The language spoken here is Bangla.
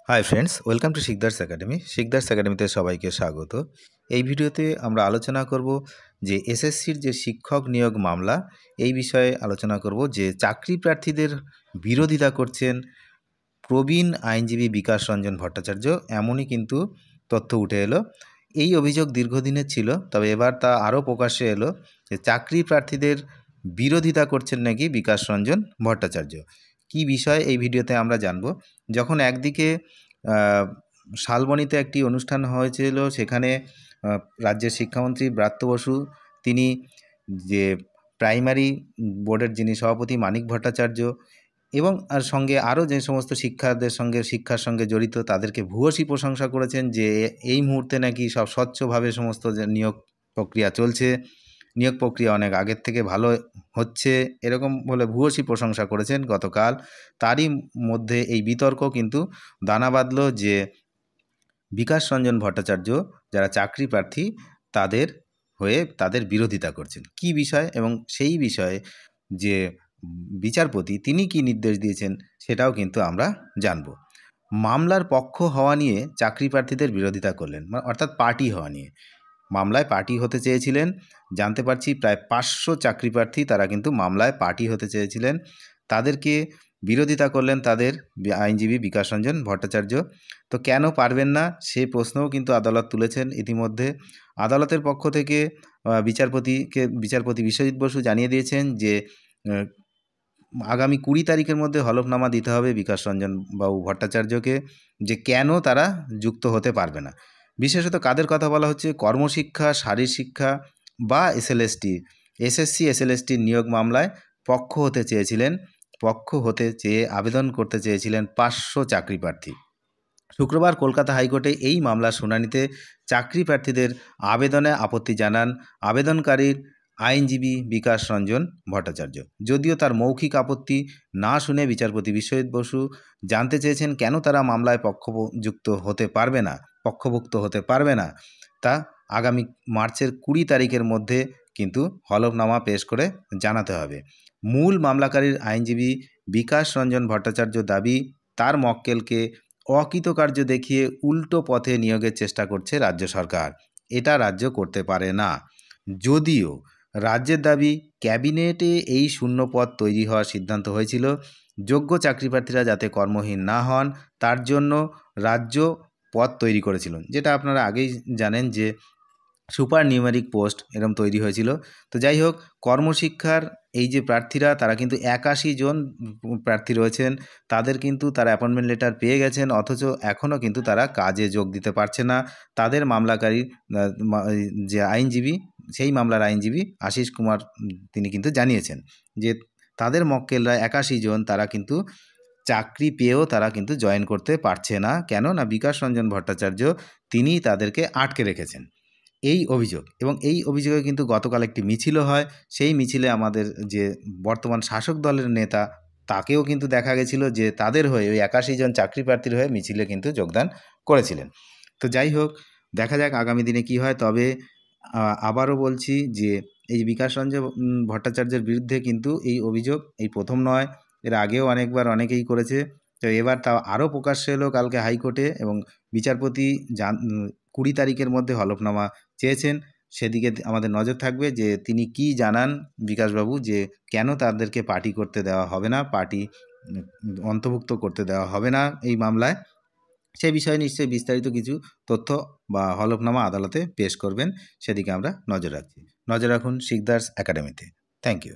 Hi friends, welcome to Sikdar's academy. Sikdar's একাডেমিতে সবাইকে স্বাগত। এই ভিডিওতে আমরা আলোচনা করব যে এসএসসির যে শিক্ষক নিয়োগ মামলা, এই বিষয়ে আলোচনা করব যে চাকরি প্রার্থীদের বিরোধিতা করছেন প্রবীণ আইনজীবী বিকাশ রঞ্জন ভট্টাচার্য, এমনই কিন্তু তথ্য উঠে এলো। এই অভিযোগ দীর্ঘদিনের ছিল, তবে এবার তা আরও প্রকাশ্যে এলো যে চাকরি প্রার্থীদের বিরোধিতা করছেন নাকি বিকাশ রঞ্জন ভট্টাচার্য। কি বিষয় এই ভিডিওতে আমরা জানব। যখন একদিকে শালবনীতে একটি অনুষ্ঠান হয়েছিল, সেখানে রাজ্যের শিক্ষামন্ত্রী ব্রাত্য বসু তিনি যে প্রাইমারি বোর্ডের যিনি সভাপতি মানিক ভট্টাচার্য এবং আর সঙ্গে আরও যে সমস্ত শিক্ষার সঙ্গে জড়িত তাদেরকে ভূয়সী প্রশংসা করেছেন যে এই মুহূর্তে নাকি সব স্বচ্ছভাবে সমস্ত যে নিয়োগ প্রক্রিয়া চলছে, নিয়োগ প্রক্রিয়া অনেক আগের থেকে ভালো হচ্ছে, এরকম বলে ভূয়সী প্রশংসা করেছেন গতকাল। তারই মধ্যে এই বিতর্ক কিন্তু দানা বাঁধল যে বিকাশ রঞ্জন ভট্টাচার্য যারা চাকরি প্রার্থী তাদের হয়ে তাদের বিরোধিতা করছেন। কি বিষয় এবং সেই বিষয়ে যে বিচারপতি তিনি কি নির্দেশ দিয়েছেন সেটাও কিন্তু আমরা জানব। মামলার পক্ষ হওয়া নিয়ে চাকরি প্রার্থীদের বিরোধিতা করলেন, অর্থাৎ পার্টি হওয়া নিয়ে। মামলায় পার্টি হতে চেয়েছিলেন, জানতে পারছি প্রায় 500 চাকরি প্রার্থী তারা কিন্তু মামলায় পার্টি হতে চেয়েছিলেন। তাদেরকে বিরোধিতা করলেন তাদের আইনজীবী বিকাশ রঞ্জন ভট্টাচার্য। তো কেন পারবেন না সে প্রশ্নও কিন্তু আদালত তুলেছেন ইতিমধ্যে। আদালতের পক্ষ থেকে বিচারপতি বিশ্বজিৎ বসু জানিয়ে দিয়েছেন যে আগামী 20 তারিখের মধ্যে হলফনামা দিতে হবে বিকাশ রঞ্জন বাবু ভট্টাচার্যকে যে কেন তারা যুক্ত হতে পারবে না। বিশেষত কাদের কথা বলা হচ্ছে, কর্মশিক্ষা, শারীরশিক্ষা বা এসএসসি এসএলএসটির নিয়োগ মামলায় পক্ষ হতে চেয়ে আবেদন করতে চেয়েছিলেন 500 চাকরি প্রার্থী। শুক্রবার কলকাতা হাইকোর্টে এই মামলার শুনানিতে চাকরি প্রার্থীদের আবেদনে আপত্তি জানান আবেদনকারীর আইনজীবী বিকাশ রঞ্জন ভট্টাচার্য। যদিও তার মৌখিক আপত্তি না শুনে বিচারপতি বিশ্বজিৎ বসু জানতে চেয়েছেন কেন তারা মামলায় পক্ষভুক্ত হতে পারবে না তা আগামী মার্চের 20 তারিখের মধ্যে কিন্তু হলফনামা পেশ করে জানাতে হবে। মূল মামলাকারীর আইনজীবী বিকাশ রঞ্জন ভট্টাচার্য দাবি, তার মক্কেলকে অকৃতকার্য দেখিয়ে উল্টো পথে নিয়োগের চেষ্টা করছে রাজ্য সরকার। এটা রাজ্য করতে পারে না। যদিও রাজ্যের দাবি, ক্যাবিনেটে এই শূন্যপদ তৈরি হওয়ার সিদ্ধান্ত হয়েছিল যোগ্য চাকরি প্রার্থীরা যাতে কর্মহীন না হন, তার জন্য রাজ্য পদ তৈরি করেছিল। যেটা আপনারা আগেই জানেন যে সুপার নিউমেরিক পোস্ট এরকম তৈরি হয়েছিল। তো যাই হোক, কর্মশিক্ষার এই যে প্রার্থীরা তারা কিন্তু 81 জন প্রার্থী রয়েছেন, তাদের কিন্তু তারা অ্যাপয়েন্টমেন্ট লেটার পেয়ে গেছেন, অথচ এখনও কিন্তু তারা কাজে যোগ দিতে পারছে না। তাদের মামলাকারী যে আইনজীবী, সেই মামলার আইনজীবী আশিস কুমার তিনি কিন্তু জানিয়েছেন যে তাদের মক্কেলরা 81 জন তারা কিন্তু চাকরি পেয়েও তারা কিন্তু জয়েন করতে পারছে না। কেন না বিকাশ রঞ্জন ভট্টাচার্য তিনি তাদেরকে আটকে রেখেছেন। এই অভিযোগ, এবং এই অভিযোগে কিন্তু গতকাল একটি মিছিলও হয়। সেই মিছিলে আমাদের যে বর্তমান শাসক দলের নেতা তাকেও কিন্তু দেখা গেছিল যে তাদের হয়ে ওই 81 জন চাকরি প্রার্থীর হয়ে মিছিলে কিন্তু যোগদান করেছিলেন। তো যাই হোক, দেখা যাক আগামী দিনে কি হয়। তবে আবারও বলছি যে এই বিকাশ রঞ্জন ভট্টাচার্যের বিরুদ্ধে কিন্তু এই অভিযোগ এই প্রথম নয়, এর আগেও অনেকবার অনেকেই করেছে। তো এবার তাও আরও প্রকাশ্যে এলো কালকে হাইকোর্টে, এবং বিচারপতি 20 তারিখের মধ্যে হলফনামা চেয়েছেন। সেদিকে আমাদের নজর থাকবে যে তিনি কি জানান বিকাশবাবু, যে কেন তাদেরকে পার্টি করতে দেওয়া হবে না, পার্টি অন্তর্ভুক্ত করতে দেওয়া হবে না এই মামলায়। সেই বিষয়ে নিশ্চয়ই বিস্তারিত কিছু তথ্য বা হলফনামা আদালতে পেশ করবেন, সেদিকে আমরা নজর রাখছি। নজর রাখুন শিকদার্স একাডেমিতে। Thank you.